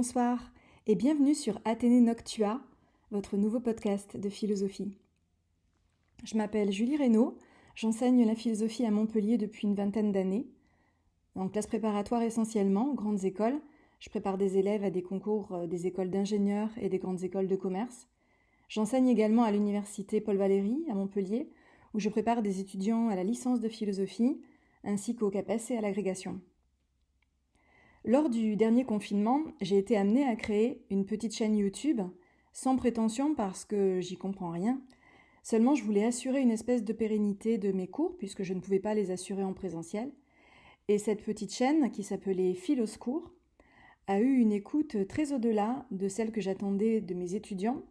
Bonsoir et bienvenue sur Athénée Noctua, votre nouveau podcast de philosophie. Je m'appelle Julie Reynaud, j'enseigne la philosophie à Montpellier depuis une vingtaine d'années. En classe préparatoire essentiellement, grandes écoles, je prépare des élèves à des concours des écoles d'ingénieurs et des grandes écoles de commerce. J'enseigne également à l'université Paul Valéry à Montpellier, où je prépare des étudiants à la licence de philosophie, ainsi qu'au CAPES et à l'agrégation. Lors du dernier confinement, j'ai été amenée à créer une petite chaîne YouTube, sans prétention parce que j'y comprends rien. Seulement, je voulais assurer une espèce de pérennité de mes cours, puisque je ne pouvais pas les assurer en présentiel. Et cette petite chaîne, qui s'appelait Philoscours, a eu une écoute très au-delà de celle que j'attendais de mes étudiants.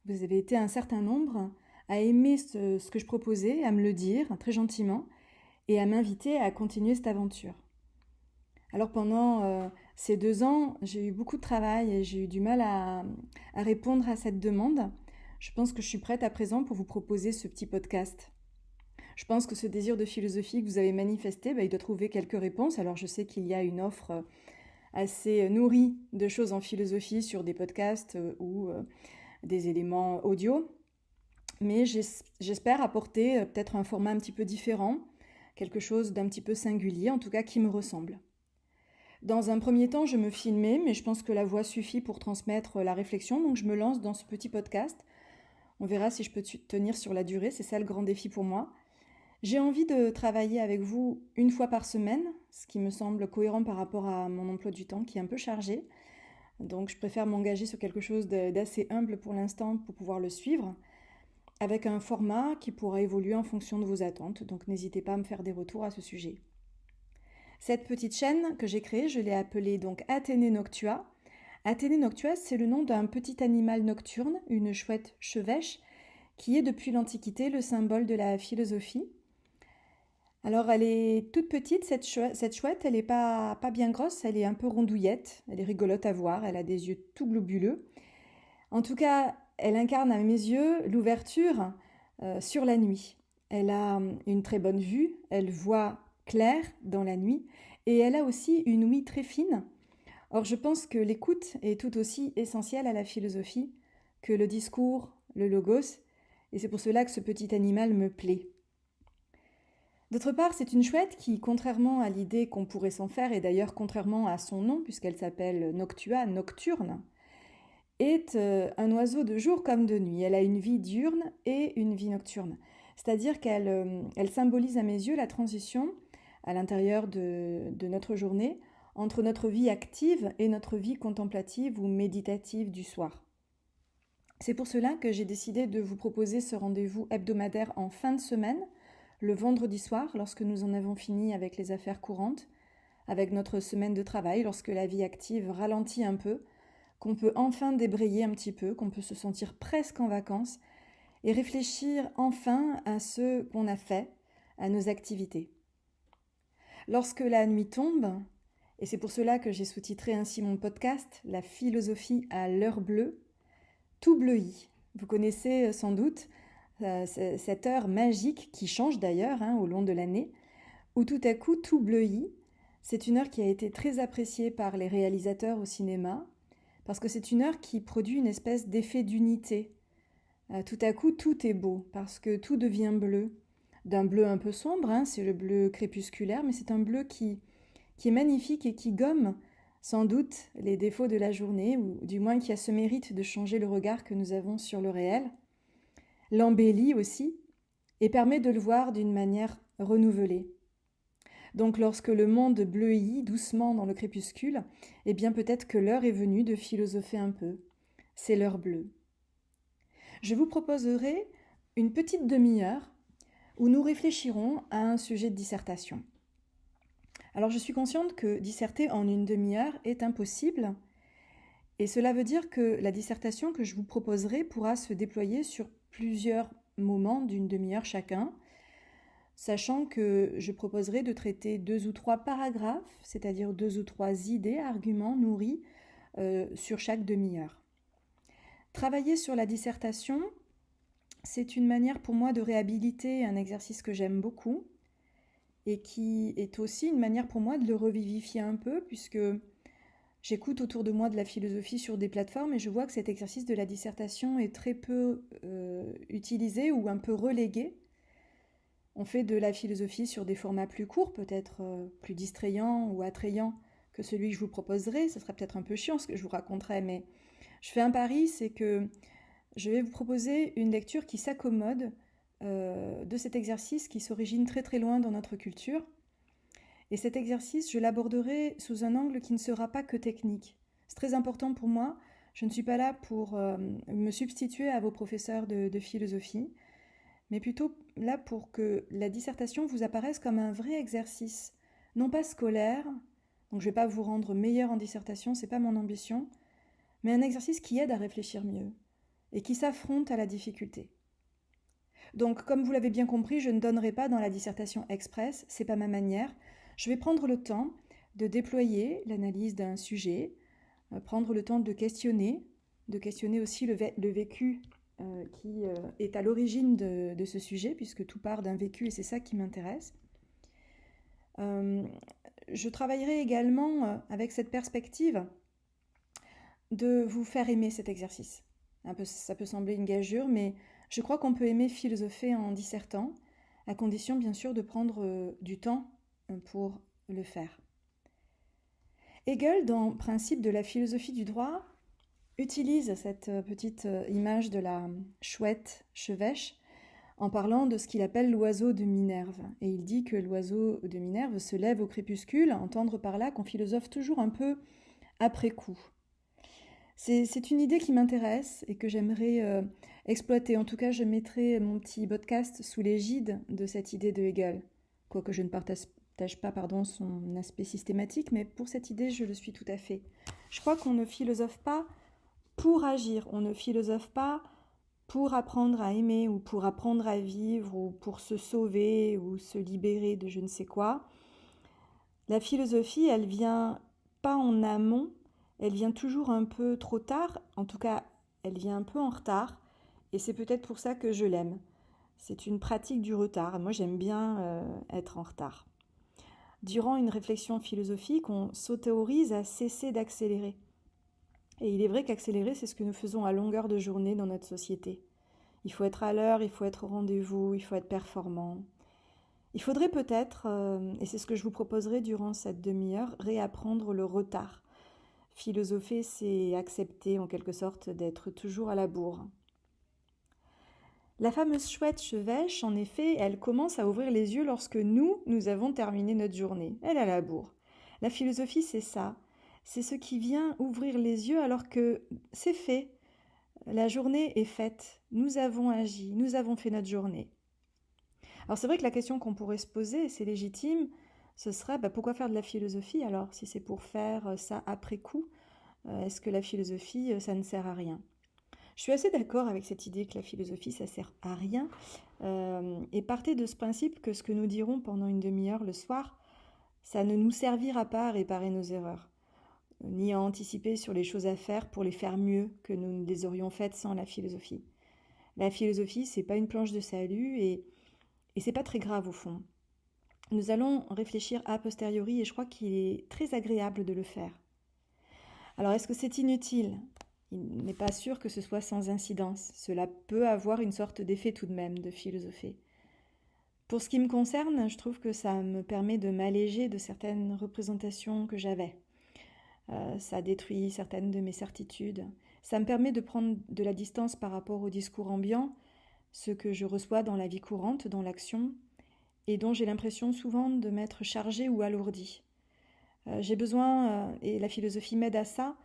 Vous avez été un certain nombre à aimer ce que je proposais, à me le dire très gentiment, et à m'inviter à continuer cette aventure. Alors pendant ces 2 ans, j'ai eu beaucoup de travail et j'ai eu du mal à répondre à cette demande. Je pense que je suis prête à présent pour vous proposer ce petit podcast. Je pense que ce désir de philosophie que vous avez manifesté, il doit trouver quelques réponses. Alors je sais qu'il y a une offre assez nourrie de choses en philosophie sur des podcasts ou des éléments audio. Mais j'espère apporter peut-être un format un petit peu différent, quelque chose d'un petit peu singulier, en tout cas qui me ressemble. Dans un premier temps, je me filmais, mais je pense que la voix suffit pour transmettre la réflexion, donc je me lance dans ce petit podcast. On verra si je peux tenir sur la durée, c'est ça le grand défi pour moi. J'ai envie de travailler avec vous une fois par semaine, ce qui me semble cohérent par rapport à mon emploi du temps qui est un peu chargé. Donc je préfère m'engager sur quelque chose d'assez humble pour l'instant pour pouvoir le suivre, avec un format qui pourra évoluer en fonction de vos attentes, donc n'hésitez pas à me faire des retours à ce sujet. Cette petite chaîne que j'ai créée, je l'ai appelée donc Athénée Noctua. Athénée Noctua, c'est le nom d'un petit animal nocturne, une chouette chevêche, qui est depuis l'Antiquité le symbole de la philosophie. Alors elle est toute petite, cette chouette, elle n'est pas bien grosse, elle est un peu rondouillette, elle est rigolote à voir, elle a des yeux tout globuleux. En tout cas, elle incarne à mes yeux l'ouverture sur la nuit. Elle a une très bonne vue, elle voit clair dans la nuit et elle a aussi une ouïe très fine. Or, je pense que l'écoute est tout aussi essentielle à la philosophie que le discours, le logos, et c'est pour cela que ce petit animal me plaît. D'autre part, c'est une chouette qui, contrairement à l'idée qu'on pourrait s'en faire, et d'ailleurs contrairement à son nom, puisqu'elle s'appelle Noctua, nocturne, est un oiseau de jour comme de nuit. Elle a une vie diurne et une vie nocturne. C'est-à-dire qu'elle symbolise à mes yeux la transition à l'intérieur de notre journée entre notre vie active et notre vie contemplative ou méditative du soir. C'est pour cela que j'ai décidé de vous proposer ce rendez-vous hebdomadaire en fin de semaine, le vendredi soir, lorsque nous en avons fini avec les affaires courantes, avec notre semaine de travail, lorsque la vie active ralentit un peu, qu'on peut enfin débrayer un petit peu, qu'on peut se sentir presque en vacances et réfléchir enfin à ce qu'on a fait, à nos activités. Lorsque la nuit tombe, et c'est pour cela que j'ai sous-titré ainsi mon podcast, La philosophie à l'heure bleue, tout bleuit. Vous connaissez sans doute cette heure magique qui change d'ailleurs au long de l'année, où tout à coup tout bleuit. C'est une heure qui a été très appréciée par les réalisateurs au cinéma, parce que c'est une heure qui produit une espèce d'effet d'unité. Tout à coup, tout est beau, parce que tout devient bleu. D'un bleu un peu sombre, c'est le bleu crépusculaire, mais c'est un bleu qui est magnifique et qui gomme sans doute les défauts de la journée, ou du moins qui a ce mérite de changer le regard que nous avons sur le réel, l'embellit aussi, et permet de le voir d'une manière renouvelée. Donc lorsque le monde bleuit doucement dans le crépuscule, eh bien peut-être que l'heure est venue de philosopher un peu. C'est l'heure bleue. Je vous proposerai une petite demi-heure où nous réfléchirons à un sujet de dissertation. Alors je suis consciente que disserter en une demi-heure est impossible, et cela veut dire que la dissertation que je vous proposerai pourra se déployer sur plusieurs moments d'une demi-heure chacun, sachant que je proposerai de traiter 2 ou 3 paragraphes, c'est-à-dire 2 ou 3 idées, arguments nourris sur chaque demi-heure. Travailler sur la dissertation, c'est une manière pour moi de réhabiliter un exercice que j'aime beaucoup et qui est aussi une manière pour moi de le revivifier un peu, puisque J'écoute autour de moi de la philosophie sur des plateformes et je vois que cet exercice de la dissertation est très peu utilisé ou un peu relégué. On fait de la philosophie sur des formats plus courts, peut-être plus distrayants ou attrayants que celui que je vous proposerai. Ce serait peut-être un peu chiant ce que je vous raconterai, mais je fais un pari, c'est que je vais vous proposer une lecture qui s'accommode de cet exercice qui s'origine très très loin dans notre culture. Et cet exercice, je l'aborderai sous un angle qui ne sera pas que technique. C'est très important pour moi. Je ne suis pas là pour me substituer à vos professeurs de philosophie, mais plutôt là pour que la dissertation vous apparaisse comme un vrai exercice, non pas scolaire, donc je ne vais pas vous rendre meilleur en dissertation, ce n'est pas mon ambition, mais un exercice qui aide à réfléchir mieux et qui s'affronte à la difficulté. Donc, comme vous l'avez bien compris, je ne donnerai pas dans la dissertation express, c'est pas ma manière. Je vais prendre le temps de déployer l'analyse d'un sujet, prendre le temps de questionner aussi le vécu qui est à l'origine de ce sujet, puisque tout part d'un vécu et c'est ça qui m'intéresse. Je travaillerai également avec cette perspective de vous faire aimer cet exercice. Ça peut sembler une gageure, mais je crois qu'on peut aimer philosopher en dissertant, à condition bien sûr de prendre du temps pour le faire. Hegel, dans Principe de la philosophie du droit, utilise cette petite image de la chouette chevêche en parlant de ce qu'il appelle l'oiseau de Minerve. Et il dit que l'oiseau de Minerve se lève au crépuscule, entendre par là qu'on philosophe toujours un peu après coup. C'est une idée qui m'intéresse et que j'aimerais exploiter. En tout cas, je mettrai mon petit podcast sous l'égide de cette idée de Hegel, quoique je ne partage pas son aspect systématique, mais pour cette idée, je le suis tout à fait. Je crois qu'on ne philosophe pas pour agir, on ne philosophe pas pour apprendre à aimer ou pour apprendre à vivre ou pour se sauver ou se libérer de je ne sais quoi. La philosophie, elle vient pas en amont, elle vient toujours un peu trop tard, en tout cas, elle vient un peu en retard, et c'est peut-être pour ça que je l'aime. C'est une pratique du retard, moi j'aime bien être en retard. Durant une réflexion philosophique, on s'autorise à cesser d'accélérer. Et il est vrai qu'accélérer, c'est ce que nous faisons à longueur de journée dans notre société. Il faut être à l'heure, il faut être au rendez-vous, il faut être performant. Il faudrait peut-être, et c'est ce que je vous proposerai durant cette demi-heure, réapprendre le retard. Philosopher, c'est accepter en quelque sorte d'être toujours à la bourre. La fameuse chouette chevêche, en effet, elle commence à ouvrir les yeux lorsque nous avons terminé notre journée. Elle est à la bourre. La philosophie, c'est ça. C'est ce qui vient ouvrir les yeux alors que c'est fait. La journée est faite. Nous avons agi, nous avons fait notre journée. Alors c'est vrai que la question qu'on pourrait se poser, et c'est légitime, ce serait pourquoi faire de la philosophie alors, si c'est pour faire ça après coup, est-ce que la philosophie, ça ne sert à rien? Je suis assez d'accord avec cette idée que la philosophie, ça sert à rien, et partez de ce principe que ce que nous dirons pendant une demi-heure le soir, ça ne nous servira pas à réparer nos erreurs, ni à anticiper sur les choses à faire pour les faire mieux que nous ne les aurions faites sans la philosophie. La philosophie, c'est pas une planche de salut et c'est pas très grave au fond. Nous allons réfléchir a posteriori et je crois qu'il est très agréable de le faire. Alors, est-ce que c'est inutile ? Il n'est pas sûr que ce soit sans incidence. Cela peut avoir une sorte d'effet tout de même de philosopher. Pour ce qui me concerne, je trouve que ça me permet de m'alléger de certaines représentations que j'avais. Ça détruit certaines de mes certitudes. Ça me permet de prendre de la distance par rapport au discours ambiant, ce que je reçois dans la vie courante, dans l'action, et dont j'ai l'impression souvent de m'être chargée ou alourdie. J'ai besoin, et la philosophie m'aide à ça,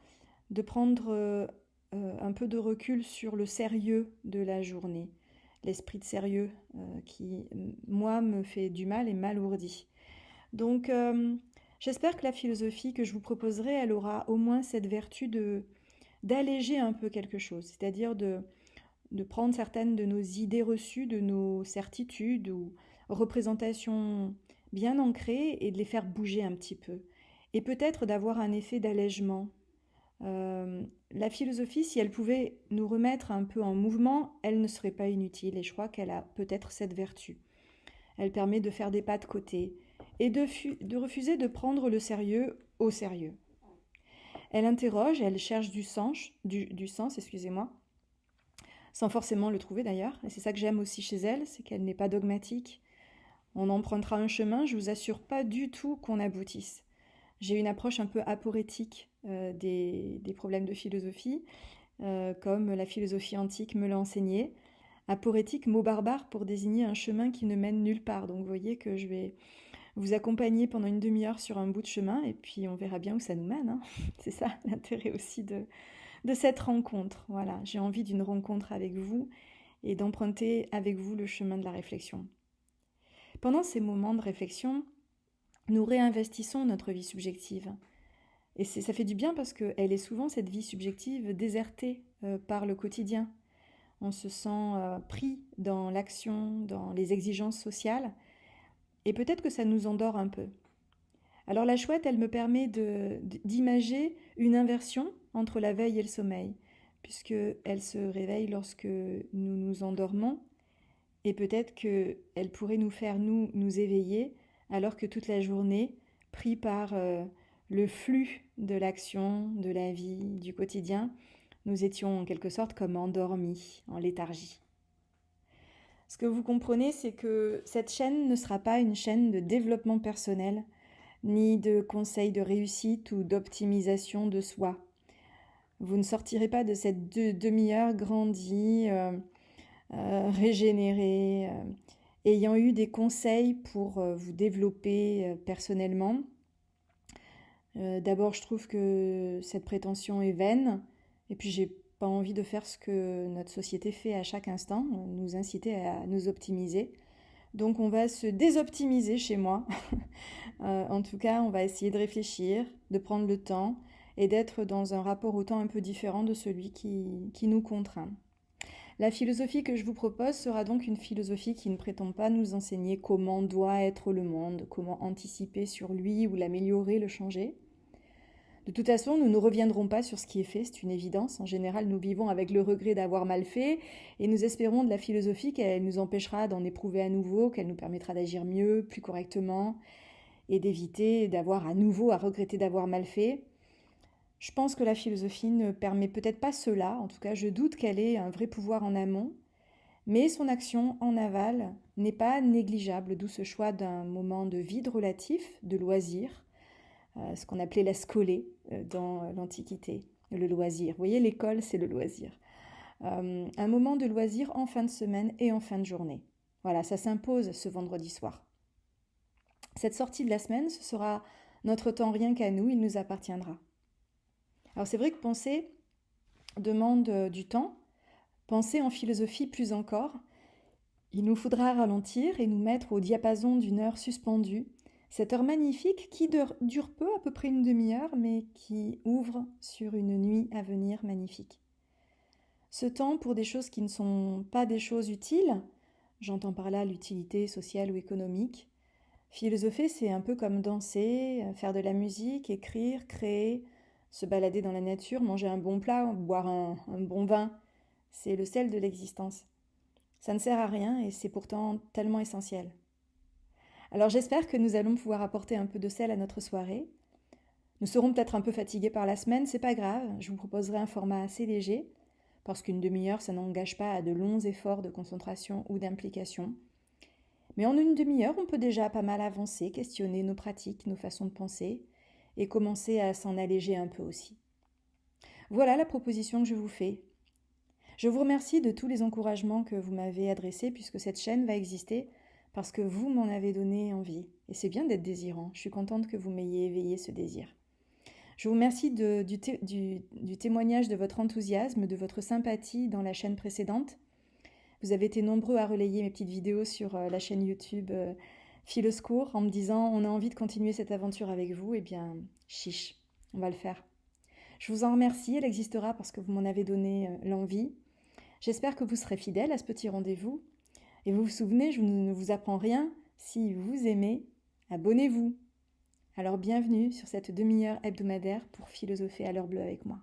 de prendre un peu de recul sur le sérieux de la journée, l'esprit de sérieux qui, moi, me fait du mal et m'alourdit. Donc, j'espère que la philosophie que je vous proposerai, elle aura au moins cette vertu d'alléger un peu quelque chose, c'est-à-dire de prendre certaines de nos idées reçues, de nos certitudes ou représentations bien ancrées et de les faire bouger un petit peu. Et peut-être d'avoir un effet d'allègement. La philosophie, si elle pouvait nous remettre un peu en mouvement, elle ne serait pas inutile et je crois qu'elle a peut-être cette vertu. Elle permet de faire des pas de côté et de refuser de prendre le sérieux au sérieux. Elle interroge, elle cherche du sens, excusez-moi, sans forcément le trouver d'ailleurs. Et c'est ça que j'aime aussi chez elle, c'est qu'elle n'est pas dogmatique. On empruntera un chemin, je vous assure pas du tout qu'on aboutisse. J'ai une approche un peu aporétique des problèmes de philosophie, comme la philosophie antique me l'a enseigné. Aporétique, mot barbare pour désigner un chemin qui ne mène nulle part. Donc vous voyez que je vais vous accompagner pendant une demi-heure sur un bout de chemin et puis on verra bien où ça nous mène, hein. C'est ça l'intérêt aussi de cette rencontre. Voilà, j'ai envie d'une rencontre avec vous et d'emprunter avec vous le chemin de la réflexion. Pendant ces moments de réflexion, nous réinvestissons notre vie subjective. Et ça fait du bien parce qu'elle est souvent, cette vie subjective, désertée par le quotidien. On se sent pris dans l'action, dans les exigences sociales, et peut-être que ça nous endort un peu. Alors la chouette, elle me permet d'imager une inversion entre la veille et le sommeil, puisqu'elle se réveille lorsque nous nous endormons, et peut-être qu'elle pourrait nous faire nous éveiller, alors que toute la journée, pris par le flux de l'action, de la vie, du quotidien, nous étions en quelque sorte comme endormis, en léthargie. Ce que vous comprenez, c'est que cette chaîne ne sera pas une chaîne de développement personnel, ni de conseils de réussite ou d'optimisation de soi. Vous ne sortirez pas de cette demi-heure grandie, régénérée, ayant eu des conseils pour vous développer personnellement. D'abord, je trouve que cette prétention est vaine, et puis j'ai pas envie de faire ce que notre société fait à chaque instant, nous inciter à nous optimiser. Donc on va se désoptimiser chez moi. En tout cas, on va essayer de réfléchir, de prendre le temps et d'être dans un rapport au temps un peu différent de celui qui nous contraint. La philosophie que je vous propose sera donc une philosophie qui ne prétend pas nous enseigner comment doit être le monde, comment anticiper sur lui ou l'améliorer, le changer. De toute façon, nous ne reviendrons pas sur ce qui est fait, c'est une évidence. En général, nous vivons avec le regret d'avoir mal fait et nous espérons de la philosophie qu'elle nous empêchera d'en éprouver à nouveau, qu'elle nous permettra d'agir mieux, plus correctement et d'éviter d'avoir à nouveau à regretter d'avoir mal fait. Je pense que la philosophie ne permet peut-être pas cela, en tout cas je doute qu'elle ait un vrai pouvoir en amont, mais son action en aval n'est pas négligeable, d'où ce choix d'un moment de vide relatif, de loisir, ce qu'on appelait la scolée dans l'Antiquité, le loisir. Vous voyez, l'école, c'est le loisir. Un moment de loisir en fin de semaine et en fin de journée. Voilà, ça s'impose ce vendredi soir. Cette sortie de la semaine, ce sera notre temps rien qu'à nous, il nous appartiendra. Alors c'est vrai que penser demande du temps, penser en philosophie plus encore. Il nous faudra ralentir et nous mettre au diapason d'une heure suspendue, cette heure magnifique qui dure peu, à peu près une demi-heure, mais qui ouvre sur une nuit à venir magnifique. Ce temps pour des choses qui ne sont pas des choses utiles, j'entends par là l'utilité sociale ou économique. Philosopher, c'est un peu comme danser, faire de la musique, écrire, créer, se balader dans la nature, manger un bon plat, boire un bon vin. C'est le sel de l'existence. Ça ne sert à rien et c'est pourtant tellement essentiel. Alors j'espère que nous allons pouvoir apporter un peu de sel à notre soirée. Nous serons peut-être un peu fatigués par la semaine, c'est pas grave, je vous proposerai un format assez léger, parce qu'une demi-heure, ça n'engage pas à de longs efforts de concentration ou d'implication. Mais en une demi-heure, on peut déjà pas mal avancer, questionner nos pratiques, nos façons de penser, et commencer à s'en alléger un peu aussi. Voilà la proposition que je vous fais. Je vous remercie de tous les encouragements que vous m'avez adressés, puisque cette chaîne va exister parce que vous m'en avez donné envie. Et c'est bien d'être désirant. Je suis contente que vous m'ayez éveillé ce désir. Je vous remercie du témoignage de votre enthousiasme, de votre sympathie dans la chaîne précédente. Vous avez été nombreux à relayer mes petites vidéos sur la chaîne YouTube Philoscours en me disant « on a envie de continuer cette aventure avec vous ». Eh bien, chiche, on va le faire. Je vous en remercie, elle existera parce que vous m'en avez donné l'envie. J'espère que vous serez fidèles à ce petit rendez-vous. Et vous vous souvenez, je ne vous apprends rien. Si vous aimez, abonnez-vous. Alors bienvenue sur cette demi-heure hebdomadaire pour philosopher à l'heure bleue avec moi.